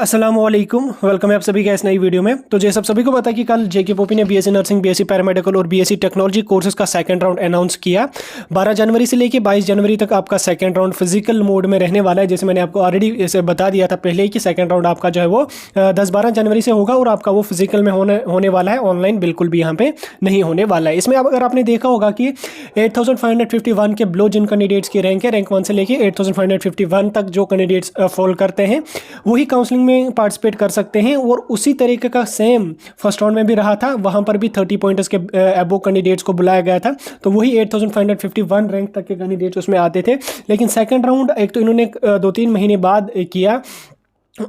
अस्सलामुअलैकुम, वेलकम है आप सभी का इस नई वीडियो में। तो जैसे आप सभी को पता है कि कल जेके पॉपी ने बीएससी नर्सिंग, बीएससी पैरामेडिकल और बीएससी टेक्नोलॉजी कोर्सेज का सेकंड राउंड अनाउंस किया। 12 जनवरी से लेकर 22 जनवरी तक आपका सेकंड राउंड फिजिकल मोड में रहने वाला है। जैसे मैंने आपको ऑलरेडी इसे बता दिया था पहले ही कि सेकंड राउंड आपका जो है वो 10-12 जनवरी से होगा और आपका वो फिजिकल में होने वाला है, ऑनलाइन बिल्कुल भी यहाँ पे नहीं होने वाला है। इसमें अगर आपने देखा होगा कि 8551 के बिलो जिन कैंडिडेट्स की रैंक है, रैंक 1 से लेकर 8551 तक जो कैंडिडेट्स फॉल करते हैं वही काउंसलिंग में पार्टिसिपेट कर सकते हैं। और उसी तरीके का सेम फर्स्ट राउंड में भी रहा था, वहां पर भी 30 पॉइंट्स के अबो कैंडिडेट्स को बुलाया गया था। तो वही 8551 रैंक तक के कैंडिडेट्स उसमें आते थे। लेकिन सेकंड राउंड एक तो इन्होंने 2-3 महीने बाद किया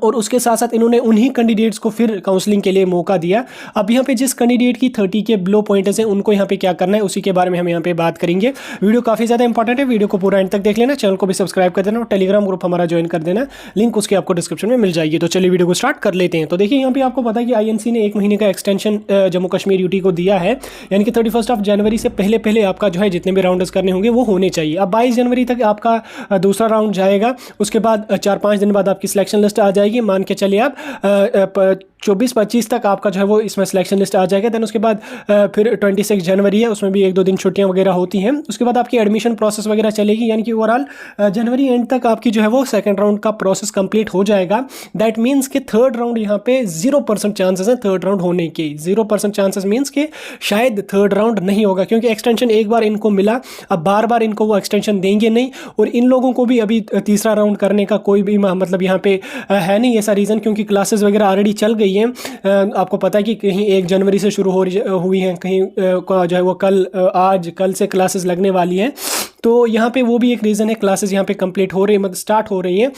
और उसके साथ साथ इन्होंने उन्हीं कैंडिडेट्स को फिर काउंसलिंग के लिए मौका दिया। अब यहाँ पे जिस कैंडिडेट की 30 के बिलो पॉइंट्स हैं उनको यहाँ पे क्या करना है उसी के बारे में हम यहाँ पे बात करेंगे। वीडियो काफ़ी ज़्यादा इंपॉर्टेंट है, वीडियो को पूरा एंड तक देख लेना, चैनल को भी सब्सक्राइब कर देना और टेलीग्राम ग्रुप हमारा ज्वाइन कर देना, लिंक उसके आपको डिस्क्रिप्शन में मिल जाएगी। तो चलिए वीडियो को स्टार्ट कर लेते हैं। तो देखिए यहाँ पे आपको पता है कि INC ने 1 महीने का एक्सटेंशन जम्मू कश्मीर यूटी को दिया है, यानी कि 31 जनवरी से पहले आपका जो है जितने भी राउंड्स करने होंगे वो होने चाहिए। अब 22 जनवरी तक आपका दूसरा राउंड जाएगा, उसके बाद 4-5 दिन बाद आपकी सिलेक्शन लिस्ट आ जाएगी। मान के चलिए आप 24-25 तक आपका जो है वो इसमें सिलेक्शन लिस्ट आ जाएगा। देन उसके बाद फिर 26 जनवरी है, उसमें भी 1-2 दिन छुट्टियां वगैरह होती हैं। उसके बाद आपकी एडमिशन प्रोसेस वगैरह चलेगी, यानी कि ओवरऑल जनवरी एंड तक आपकी जो है वो सेकंड राउंड का प्रोसेस कंप्लीट हो जाएगा। दैट मीन्स कि थर्ड राउंड यहाँ पे 0% चांसेस है थर्ड राउंड होने के। 0% चांसेस मीन्स कि शायद थर्ड राउंड नहीं होगा, क्योंकि एक्सटेंशन एक बार इनको मिला, अब बार बार इनको वो एक्सटेंशन देंगे नहीं। और इन लोगों को भी अभी तीसरा राउंड करने का कोई भी मतलब यहाँ पे है नहीं ऐसा रीज़न, क्योंकि क्लासेस वगैरह ऑलरेडी चल गई हैं। आपको पता है कि कहीं 1 जनवरी से शुरू हुई हैं, कहीं जो है वो कल से क्लासेस लगने वाली हैं। तो यहाँ पे वो भी एक रीज़न है, क्लासेस यहाँ पे कंप्लीट हो रही है, मतलब स्टार्ट हो रही हैं।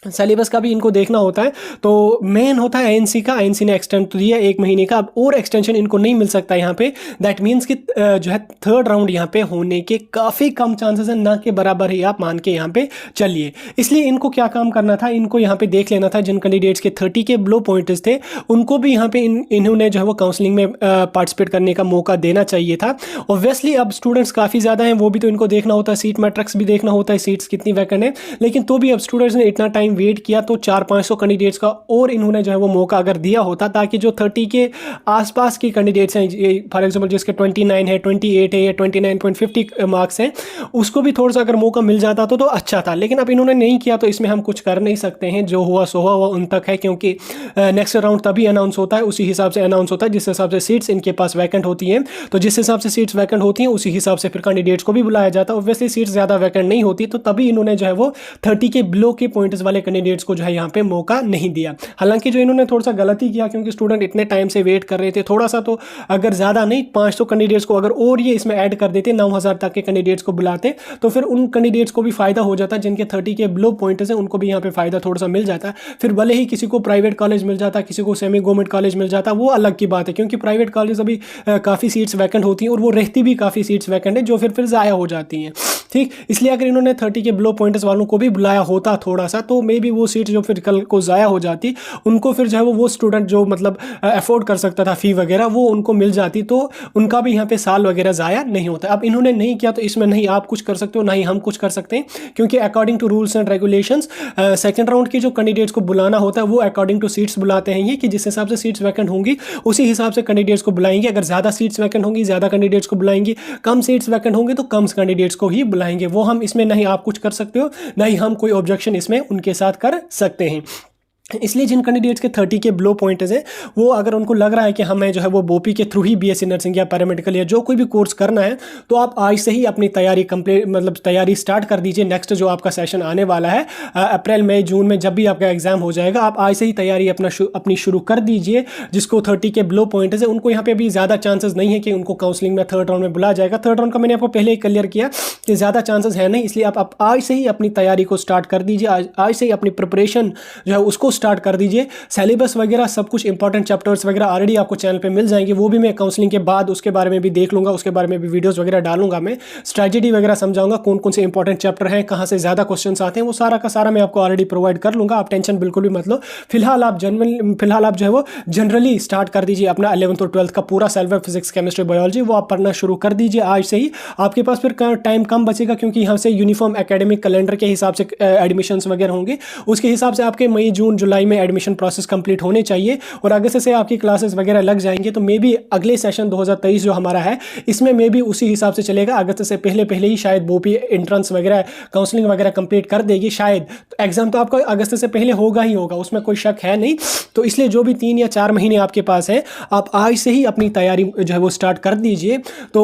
सिलेबस का भी इनको देखना होता है। तो मेन होता है INC का, INC ने एक्सटेंड तो दिया 1 महीने का, अब और एक्सटेंशन इनको नहीं मिल सकता यहाँ पे। दैट मीन्स कि जो है थर्ड राउंड यहाँ पे होने के काफ़ी कम चांसेस हैं, ना के बराबर ही आप मान के यहाँ पे चलिए। इसलिए इनको क्या काम करना था, इनको यहाँ पे देख लेना था जिन कैंडिडेट्स के 30 के बिलो पॉइंट्स थे उनको भी यहाँ पे इन्होंने जो है वो काउंसलिंग में पार्टिसिपेट करने का मौका देना चाहिए था। ऑब्वियसली अब स्टूडेंट्स काफ़ी ज़्यादा हैं, वो भी तो इनको देखना होता है, सीट मैट्रिक्स भी देखना होता है, सीट्स कितनी वैकेंट है। लेकिन तो भी अब स्टूडेंट्स ने इतना टाइम वेट किया, तो 400-500 कैंडिडेट्स का और इन्होंने जो है वो मौका अगर दिया होता, ताकि जो 30 के आसपास की कैंडिडेट्स हैं, फॉर एग्जांपल जिसके 29 है, 28 है या 29.50 मार्क्स हैं, उसको भी थोड़ा सा अगर मौका मिल जाता तो अच्छा था। लेकिन अब इन्होंने नहीं किया, तो इसमें हम कुछ कर नहीं सकते हैं। जो हुआ सो हुआ वो उन तक है, क्योंकि नेक्स्ट राउंड तभी अनाउंस होता है, उसी हिसाब से अनाउंस होता है जिस हिसाब से सीट्स इनके पास वैकेंट होती हैं। तो जिस हिसाब से सीट्स वैकेंट होती हैं उसी हिसाब से फिर कैंडिडेट्स को भी बुलाया जाता है। ऑब्वियसली सीट्स ज़्यादा वैकेंट नहीं होती, तो तभी इन्होंने जो है वो 30 के बिलो के पॉइंट्स वाले कैंडिडेट्स को जो है यहाँ पे मौका नहीं दिया। हालांकि जो इन्होंने थोड़ा सा गलती किया, क्योंकि स्टूडेंट इतने टाइम से वेट कर रहे थे, थोड़ा सा तो अगर ज़्यादा नहीं 500 कैंडिडेट्स को अगर और ये इसमें ऐड कर देते, 9000 तक के कैंडिडेट्स को बुलाते, तो फिर उन कैंडिडेट्स को भी फायदा हो जाता, जिनके 30 के बिलो पॉइंट्स हैं उनको भी यहाँ पे फायदा थोड़ा सा मिल जाता। फिर भले ही किसी को प्राइवेट कॉलेज मिल जाता, किसी को सेमी गवर्नमेंट कॉलेज मिल जाता, वो अलग की बात है, क्योंकि प्राइवेट कॉलेज अभी काफ़ी सीट्स वैकेंट होती हैं और वो रहती भी काफ़ी सीट्स वैकेंट है, जो फिर ज़ाया हो जाती हैं। ठीक, इसलिए अगर इन्होंने 30 के बिलो पॉइंट्स वालों को भी बुलाया होता थोड़ा सा, तो मे बी वो सीट जो फिर कल को ज़ाया हो जाती, उनको फिर जो है वो स्टूडेंट जो मतलब अफोर्ड कर सकता था फ़ी वगैरह, वो उनको मिल जाती, तो उनका भी यहाँ पे साल वगैरह ज़ाया नहीं होता। अब इन्होंने नहीं किया, तो इसमें नहीं आप कुछ कर सकते हो, ना ही हम कुछ कर सकते हैं, क्योंकि according to rules and regulations second round के जो कैंडिडेट्स को बुलाना होता है वो अकॉर्डिंग टू सीट्स बुलाते हैं। ये कि जिस हिसाब से सीट्स वैकेंट होंगी उसी हिसाब से कैंडिडेट्स को बुलाएंगे। अगर ज़्यादा सीट्स वैकेंट होंगी ज़्यादा कैंडिडेट्स को बुलाएंगे, कम सीट्स वैकेंट होंगे तो कम कैंडिडेट्स को ही बुलाएंगे। वो हम इसमें नहीं आप कुछ कर सकते हो, ना ही हम कोई ऑब्जेक्शन इसमें उनके साथ कर सकते हैं। इसलिए जिन कैंडिडेट्स के 30 के बिलो पॉइंट्स हैं, वो अगर उनको लग रहा है कि हमें जो है वो बोपी के थ्रू ही बीएससी नर्सिंग या पैरामेडिकल या जो कोई भी कोर्स करना है, तो आप आज से ही अपनी तैयारी कंप्लीट मतलब तैयारी स्टार्ट कर दीजिए। नेक्स्ट जो आपका सेशन आने वाला है अप्रैल मई जून में, जब भी आपका एग्जाम हो जाएगा, आप आज से ही तैयारी अपनी शुरू कर दीजिए। जिसको 30 के बिलो पॉइंट्स है उनको यहाँ पे अभी ज़्यादा चांसेस नहीं है कि उनको काउंसलिंग में थर्ड राउंड में बुलाया जाएगा। थर्ड राउंड का मैंने आपको पहले ही क्लियर किया कि ज़्यादा चांसेस है नहीं, इसलिए आप आज से ही अपनी तैयारी को स्टार्ट कर दीजिए, आज से ही अपनी प्रिपरेशन जो है उसको स्टार्ट कर दीजिए। सिलेबस वगैरह सब कुछ इंपॉर्टेंट चैप्टर्स वगैरह ऑलरेडी आपको चैनल पे मिल जाएंगे, वो भी मैं काउंसलिंग के बाद उसके बारे में भी देख लूँगा, उसके बारे में भी वीडियोस वगैरह डालूंगा। मैं स्ट्रैटेजी वगैरह समझाऊंगा, कौन कौन से इंपॉर्टेंट चैप्टर हैं, कहाँ से ज़्यादा क्वेश्चंस आते हैं, वो सारा का सारा मैं आपको ऑलरेडी प्रोवाइड कर लूँगा। आप टेंशन बिल्कुल भी मत लो। फिलहाल आप जो है वो जनरली स्टार्ट कर दीजिए अपना 11th और 12th का पूरा सेल्फ फिजिक्स केमिस्ट्री बायोलॉजी, वो आप पढ़ना शुरू कर दीजिए आज से ही। आपके पास फिर टाइम कम बचेगा, क्योंकि यहाँ से यूनिफॉर्म एकेडमिक कैलेंडर के हिसाब से एडमिशन्स वगैरह होंगे, उसके हिसाब से आपके मई जून जुलाई में एडमिशन प्रोसेस कंप्लीट होने चाहिए और अगस्त से आपकी क्लासेस वगैरह लग जाएंगे। तो मे भी अगले सेशन 2023 जो हमारा है इसमें मे भी उसी हिसाब से चलेगा। अगस्त से पहले ही शायद बोपी एंट्रेंस वगैरह काउंसलिंग वगैरह कंप्लीट कर देगी शायद। एग्जाम तो आपका अगस्त से पहले होगा ही होगा, उसमें कोई शक है नहीं। तो इसलिए जो भी 3 या 4 महीने आपके पास है, आप आज से ही अपनी तैयारी जो है वो स्टार्ट कर दीजिए। तो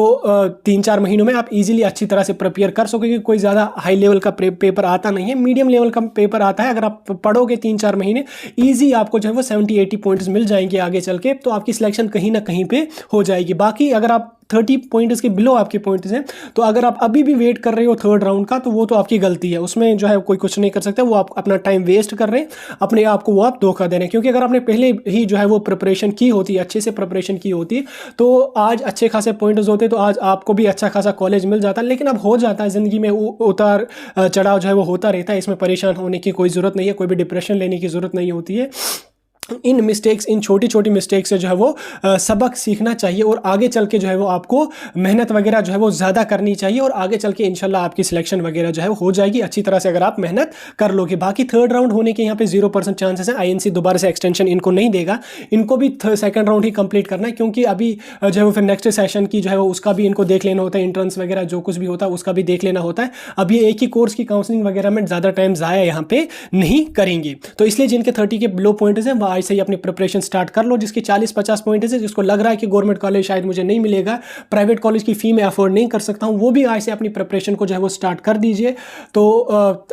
3-4 महीनों में आप इजीली अच्छी तरह से प्रिपेयर कर सकोगे। कोई ज़्यादा हाई लेवल का पेपर आता नहीं है, मीडियम लेवल का पेपर आता है। अगर आप पढ़ोगे 3-4 महीने ईजी आपको जो है वो 70-80 पॉइंट्स मिल जाएंगे आगे चल के, तो आपकी सिलेक्शन कहीं ना कहीं पे हो जाएगी। बाकी अगर आप 30 पॉइंट्स के बिलो आपके पॉइंट्स हैं, तो अगर आप अभी भी वेट कर रहे हो थर्ड राउंड का, तो वो तो आपकी गलती है, उसमें जो है कोई कुछ नहीं कर सकता। वो आप अपना टाइम वेस्ट कर रहे हैं, अपने आप को वो आप धोखा दे रहे हैं। क्योंकि अगर आपने पहले ही जो है वो प्रिपरेशन की होती, अच्छे से प्रिपरेशन की होती, तो आज अच्छे खासे पॉइंट्स होते, तो आज आपको भी अच्छा खासा कॉलेज मिल जाता। लेकिन अब हो जाता है ज़िंदगी में, उतार चढ़ाव जो है वो होता रहता है, इसमें परेशान होने की कोई ज़रूरत नहीं है, कोई भी डिप्रेशन लेने की ज़रूरत नहीं होती है। इन छोटी छोटी मिस्टेक्स से जो है वो सबक सीखना चाहिए और आगे चल के जो है वो आपको मेहनत वगैरह जो है वो ज़्यादा करनी चाहिए और आगे चल के इंशाल्लाह आपकी सिलेक्शन वगैरह जो है वो हो जाएगी अच्छी तरह से, अगर आप मेहनत कर लोगे। बाकी थर्ड राउंड होने के यहाँ पे 0% चांसेस है। INC दोबारा से एक्सटेंशन इनको नहीं देगा, इनको भी सेकंड राउंड ही कंप्लीट करना है। क्योंकि अभी जो है वो फिर नेक्स्ट सेशन की जो है वो उसका भी इनको देख लेना होता है, एंट्रेंस वगैरह जो कुछ भी होता है उसका भी देख लेना होता है। अब ये एक ही कोर्स की काउंसलिंग वगैरह में ज़्यादा टाइम ज़ाया यहाँ पे नहीं करेंगे। तो इसलिए जिनके 30 के लो पॉइंट्स हैं, वह आज से ही अपनी प्रिपरेशन स्टार्ट कर लो। जिसके 40-50 पॉइंट है, जिसको लग रहा है कि गवर्नमेंट कॉलेज शायद मुझे नहीं मिलेगा, प्राइवेट कॉलेज की फी में अफोर्ड नहीं कर सकता हूं, वो भी आज से अपनी प्रिपरेशन को जो है वो स्टार्ट कर दीजिए। तो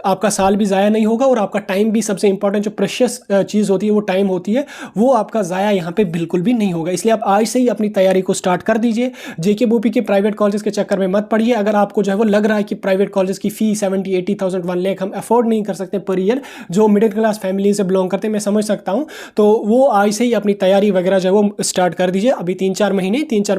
आपका साल भी ज़ाया नहीं होगा और आपका टाइम भी, सबसे इंपॉर्टेंट जो प्रेशियस चीज़ होती है वो टाइम होती है, वो आपका ज़ाया यहाँ पे बिल्कुल भी नहीं होगा। इसलिए आप आज से ही अपनी तैयारी को स्टार्ट कर दीजिए। JKBOP के प्राइवेट कॉलेज के चक्कर में मत पड़िए। अगर आपको जो है वो लग रहा है कि प्राइवेट कॉलेज की फी 70-80,000 1 लाख हम अफोर्ड नहीं कर सकते पर ईयर, जो मिडिल क्लास फैमिली से बिलोंग करते हैं, मैं समझ सकता हूँ, तो वो आज से ही अपनी तैयारी वगैरह जो है वो स्टार्ट कर दीजिए। अभी 3-4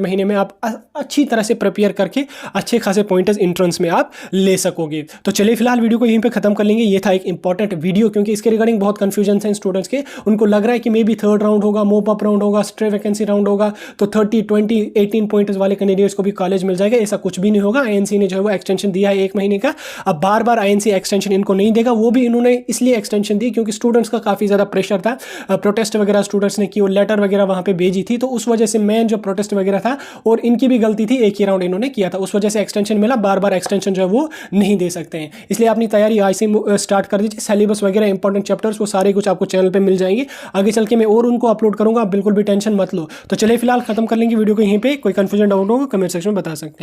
महीने में आप अच्छी तरह से प्रिपेयर करके अच्छे खासे पॉइंट्स एंट्रेंस में आप ले सकोगे। तो चलिए फिलहाल वीडियो को यहीं पे खत्म कर लेंगे। ये था एक इंपॉर्टेंट वीडियो, क्योंकि इसके रिगार्डिंग बहुत कंफ्यूजन है स्टूडेंट्स के। उनको लग रहा है कि मे बी थर्ड राउंड होगा, मोप अप राउंड होगा, स्ट्रे वैकेंसी राउंड होगा, तो 30, 20, 18 पॉइंट्स वाले कैंडिडेट्स को भी कॉलेज मिल जाएगा। ऐसा कुछ भी नहीं होगा। INC ने जो है वो एक्सटेंशन दिया है 1 महीने का। अब बार बार INC एक्सटेंशन इनको नहीं देगा। वो भी इन्होंने इसलिए एक्सटेंशन दी क्योंकि स्टूडेंट्स का काफ़ी ज़्यादा प्रेशर था, प्रोटेस्ट वगैरह स्टूडेंट्स ने की और लेटर वगैरह वहाँ पे भेजी थी, तो उस वजह से मेन जो प्रोटेस्ट वगैरह था और इनकी भी गलती थी, एक ही राउंड इन्होंने किया था, उस वजह से एक्सटेंशन मिला। बार बार एक्सटेंशन जो है वो नहीं दे सकते हैं। इसलिए अपनी तैयारी आज से स्टार्ट कर दीजिए। सिलेबस वगैरह इंपॉर्टेंट चैप्टर्स वो सारे कुछ आपको चैनल पे मिल जाएंगे। आगे चल के मैं और उनको अपलोड करूंगा, आप बिल्कुल भी टेंशन मत लो। तो चलिए फिलहाल खत्म कर लेंगे वीडियो को यहीं पे। कोई कंफ्यूजन डाउट होगा कमेंट सेक्शन में बता सकते हैं।